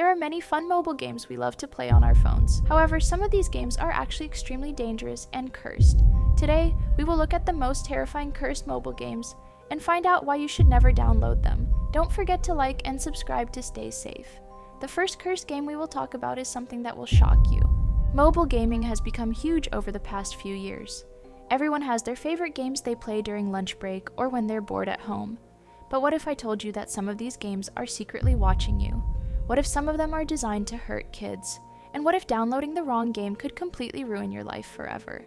There are many fun mobile games we love to play on our phones. However, some of these games are actually extremely dangerous and cursed. Today, we will look at the most terrifying cursed mobile games and find out why you should never download them. Don't forget to like and subscribe to stay safe. The first cursed game we will talk about is something that will shock you. Mobile gaming has become huge over the past few years. Everyone has their favorite games they play during lunch break or when they're bored at home. But what if I told you that some of these games are secretly watching you? What if some of them are designed to hurt kids? And what if downloading the wrong game could completely ruin your life forever?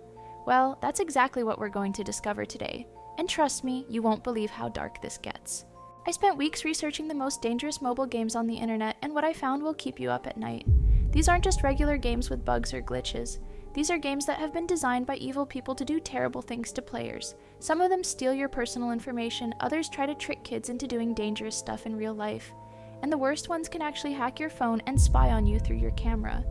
Well, that's exactly what we're going to discover today. And trust me, you won't believe how dark this gets. I spent weeks researching the most dangerous mobile games on the internet, and what I found will keep you up at night. These aren't just regular games with bugs or glitches. These are games that have been designed by evil people to do terrible things to players. Some of them steal your personal information, others try to trick kids into doing dangerous stuff in real life. And the worst ones can actually hack your phone and spy on you through your camera.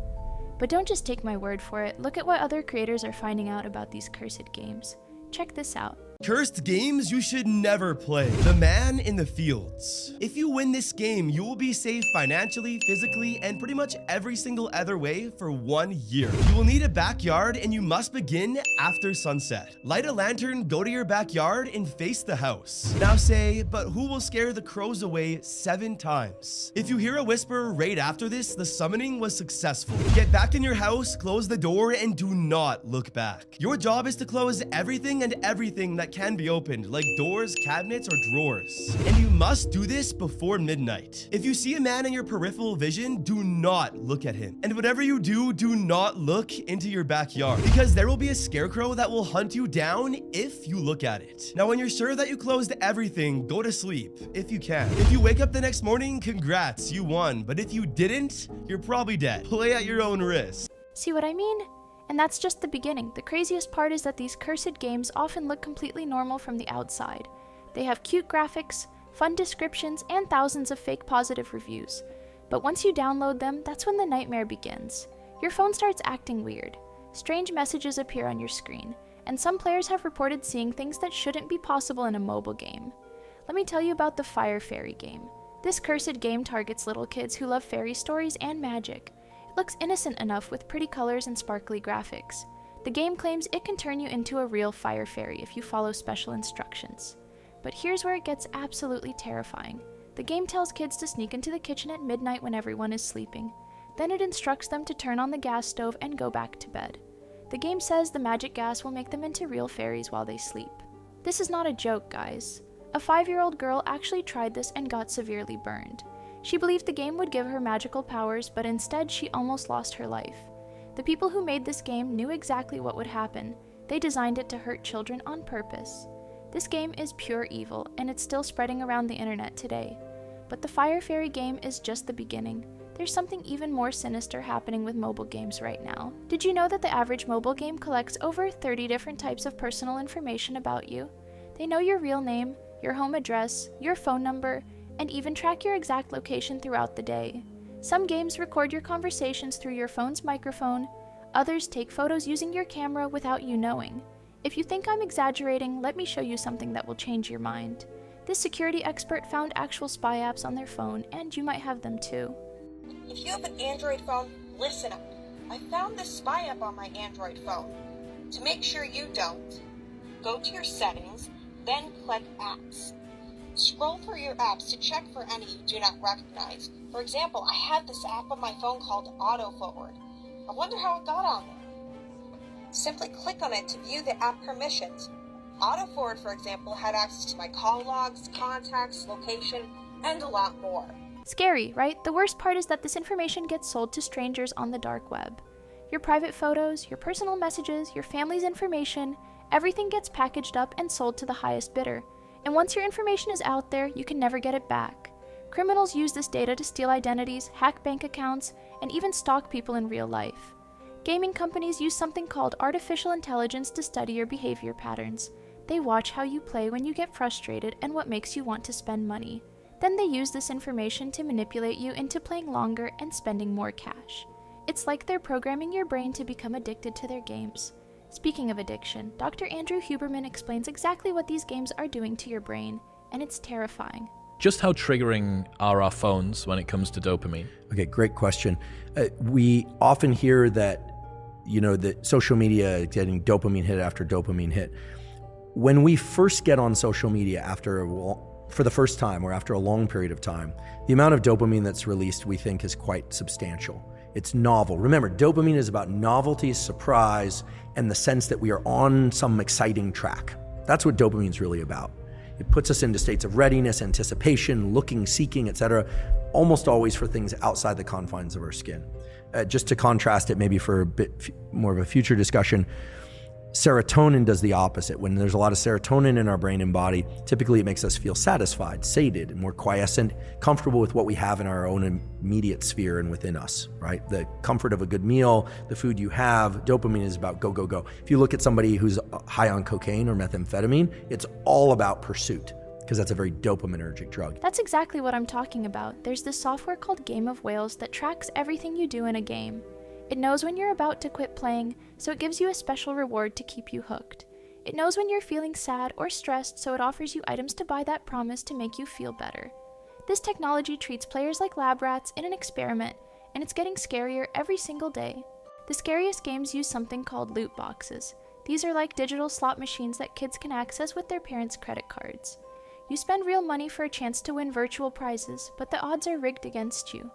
But don't just take my word for it, look at what other creators are finding out about these cursed games. Check this out. Cursed games you should never play. The Man in the Fields. If you win this game, you will be safe financially, physically, and pretty much every single other way for 1 year. You will need a backyard and you must begin after sunset. Light a lantern, go to your backyard, and face the house. Now say, but who will scare the crows away 7 times? If you hear a whisper right after this, the summoning was successful. Get back in your house, close the door, and do not look back. Your job is to close everything and everything that can be opened, like doors, cabinets, or drawers. And you must do this before midnight. If you see a man in your peripheral vision, do not look at him. And whatever you do, do not look into your backyard, because there will be a scarecrow that will hunt you down if you look at it. Now, when you're sure that you closed everything, go to sleep, if you can. If you wake up the next morning, congrats, you won. But if you didn't, you're probably dead. Play at your own risk. See what I mean? And that's just the beginning. The craziest part is that these cursed games often look completely normal from the outside. They have cute graphics, fun descriptions, and thousands of fake positive reviews. But once you download them, that's when the nightmare begins. Your phone starts acting weird. Strange messages appear on your screen, and some players have reported seeing things that shouldn't be possible in a mobile game. Let me tell you about the Fire Fairy game. This cursed game targets little kids who love fairy stories and magic. It looks innocent enough with pretty colors and sparkly graphics. The game claims it can turn you into a real fire fairy if you follow special instructions. But here's where it gets absolutely terrifying. The game tells kids to sneak into the kitchen at midnight when everyone is sleeping. Then it instructs them to turn on the gas stove and go back to bed. The game says the magic gas will make them into real fairies while they sleep. This is not a joke, guys. A 5-year-old girl actually tried this and got severely burned. She believed the game would give her magical powers, but instead she almost lost her life. The people who made this game knew exactly what would happen. They designed it to hurt children on purpose. This game is pure evil, and it's still spreading around the internet today. But the Fire Fairy game is just the beginning. There's something even more sinister happening with mobile games right now. Did you know that the average mobile game collects over 30 different types of personal information about you? They know your real name, your home address, your phone number, and even track your exact location throughout the day. Some games record your conversations through your phone's microphone, others take photos using your camera without you knowing. If you think I'm exaggerating, let me show you something that will change your mind. This security expert found actual spy apps on their phone, and you might have them too. If you have an Android phone, listen up. I found this spy app on my Android phone. To make sure you don't, go to your settings, then click Apps. Scroll through your apps to check for any you do not recognize. For example, I have this app on my phone called AutoForward. I wonder how it got on there. Simply click on it to view the app permissions. AutoForward, for example, had access to my call logs, contacts, location, and a lot more. Scary, right? The worst part is that this information gets sold to strangers on the dark web. Your private photos, your personal messages, your family's information, everything gets packaged up and sold to the highest bidder. And once your information is out there, you can never get it back. Criminals use this data to steal identities, hack bank accounts, and even stalk people in real life. Gaming companies use something called artificial intelligence to study your behavior patterns. They watch how you play when you get frustrated and what makes you want to spend money. Then they use this information to manipulate you into playing longer and spending more cash. It's like they're programming your brain to become addicted to their games. Speaking of addiction, Dr. Andrew Huberman explains exactly what these games are doing to your brain, and it's terrifying. just how triggering are our phones when it comes to dopamine? Okay, great question. We often hear that, that social media getting dopamine hit after dopamine hit. When we first get on social media for the first time or after a long period of time, the amount of dopamine that's released we think is quite substantial. It's novel. Remember, dopamine is about novelty, surprise, and the sense that we are on some exciting track. That's what dopamine is really about. It puts us into states of readiness, anticipation, looking, seeking, etc., almost always for things outside the confines of our skin. Just to contrast it maybe for a bit more of a future discussion, serotonin does the opposite. When there's a lot of serotonin in our brain and body, typically it makes us feel satisfied, sated, more quiescent, comfortable with what we have in our own immediate sphere and within us, right? The comfort of a good meal, the food you have. Dopamine is about go, go, go. If you look at somebody who's high on cocaine or methamphetamine, it's all about pursuit, because that's a very dopaminergic drug. That's exactly what I'm talking about. There's this software called Game of Whales that tracks everything you do in a game. It knows when you're about to quit playing, so it gives you a special reward to keep you hooked. It knows when you're feeling sad or stressed, so it offers you items to buy that promise to make you feel better. This technology treats players like lab rats in an experiment, and it's getting scarier every single day. The scariest games use something called loot boxes. These are like digital slot machines that kids can access with their parents' credit cards. You spend real money for a chance to win virtual prizes, but the odds are rigged against you.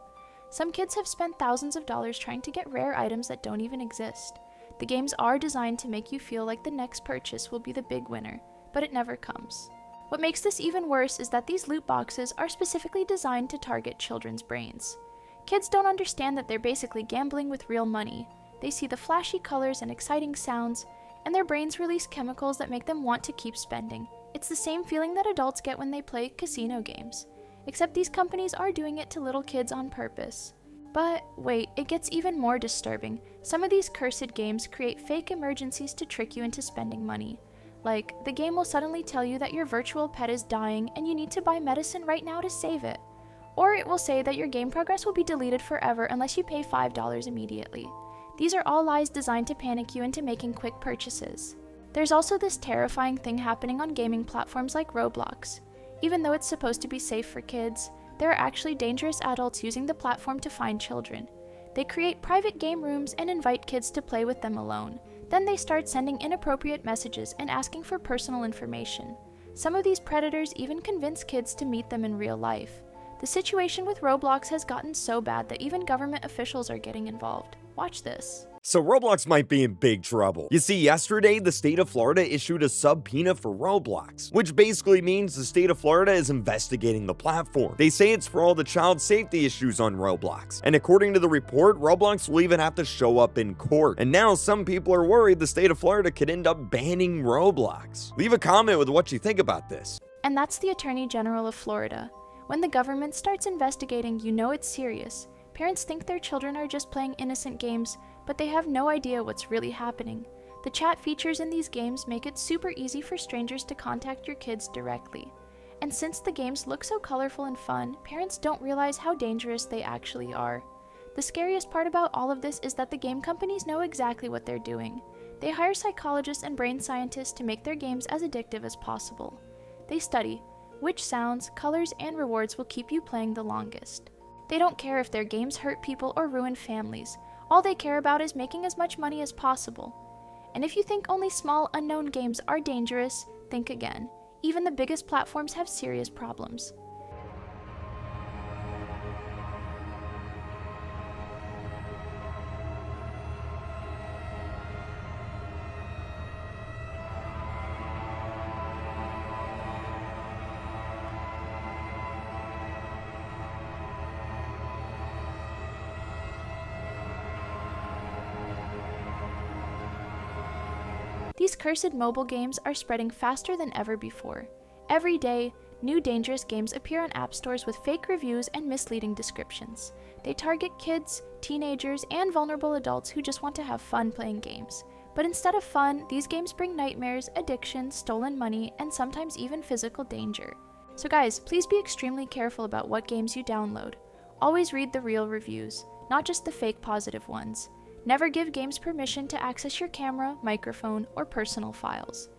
Some kids have spent thousands of dollars trying to get rare items that don't even exist. The games are designed to make you feel like the next purchase will be the big winner, but it never comes. What makes this even worse is that these loot boxes are specifically designed to target children's brains. Kids don't understand that they're basically gambling with real money. They see the flashy colors and exciting sounds, and their brains release chemicals that make them want to keep spending. It's the same feeling that adults get when they play casino games. Except these companies are doing it to little kids on purpose. But wait, it gets even more disturbing. Some of these cursed games create fake emergencies to trick you into spending money. Like, the game will suddenly tell you that your virtual pet is dying and you need to buy medicine right now to save it. Or it will say that your game progress will be deleted forever unless you pay $5 immediately. These are all lies designed to panic you into making quick purchases. There's also this terrifying thing happening on gaming platforms like Roblox. Even though it's supposed to be safe for kids, there are actually dangerous adults using the platform to find children. They create private game rooms and invite kids to play with them alone. Then they start sending inappropriate messages and asking for personal information. Some of these predators even convince kids to meet them in real life. The situation with Roblox has gotten so bad that even government officials are getting involved. Watch this. So Roblox might be in big trouble. You see, yesterday, the state of Florida issued a subpoena for Roblox, which basically means the state of Florida is investigating the platform. They say it's for all the child safety issues on Roblox. And according to the report, Roblox will even have to show up in court. And now some people are worried the state of Florida could end up banning Roblox. Leave a comment with what you think about this. And that's the Attorney General of Florida. When the government starts investigating, you know it's serious. Parents think their children are just playing innocent games, but they have no idea what's really happening. The chat features in these games make it super easy for strangers to contact your kids directly. And since the games look so colorful and fun, parents don't realize how dangerous they actually are. The scariest part about all of this is that the game companies know exactly what they're doing. They hire psychologists and brain scientists to make their games as addictive as possible. They study which sounds, colors, and rewards will keep you playing the longest. They don't care if their games hurt people or ruin families. All they care about is making as much money as possible. And if you think only small, unknown games are dangerous, think again. Even the biggest platforms have serious problems. These cursed mobile games are spreading faster than ever before. Every day, new dangerous games appear on app stores with fake reviews and misleading descriptions. They target kids, teenagers, and vulnerable adults who just want to have fun playing games. But instead of fun, these games bring nightmares, addiction, stolen money, and sometimes even physical danger. So guys, please be extremely careful about what games you download. Always read the real reviews, not just the fake positive ones. Never give games permission to access your camera, microphone, or personal files.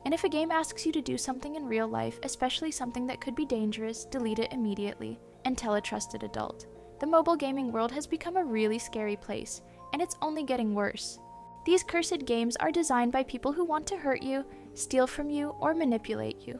And if a game asks you to do something in real life, especially something that could be dangerous, delete it immediately and tell a trusted adult. The mobile gaming world has become a really scary place, and it's only getting worse. These cursed games are designed by people who want to hurt you, steal from you, or manipulate you.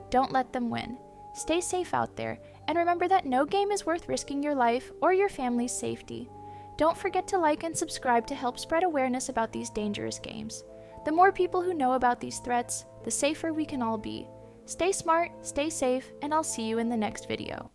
Don't let them win. Stay safe out there, and remember that no game is worth risking your life or your family's safety. Don't forget to like and subscribe to help spread awareness about these dangerous games. The more people who know about these threats, the safer we can all be. Stay smart, stay safe, and I'll see you in the next video.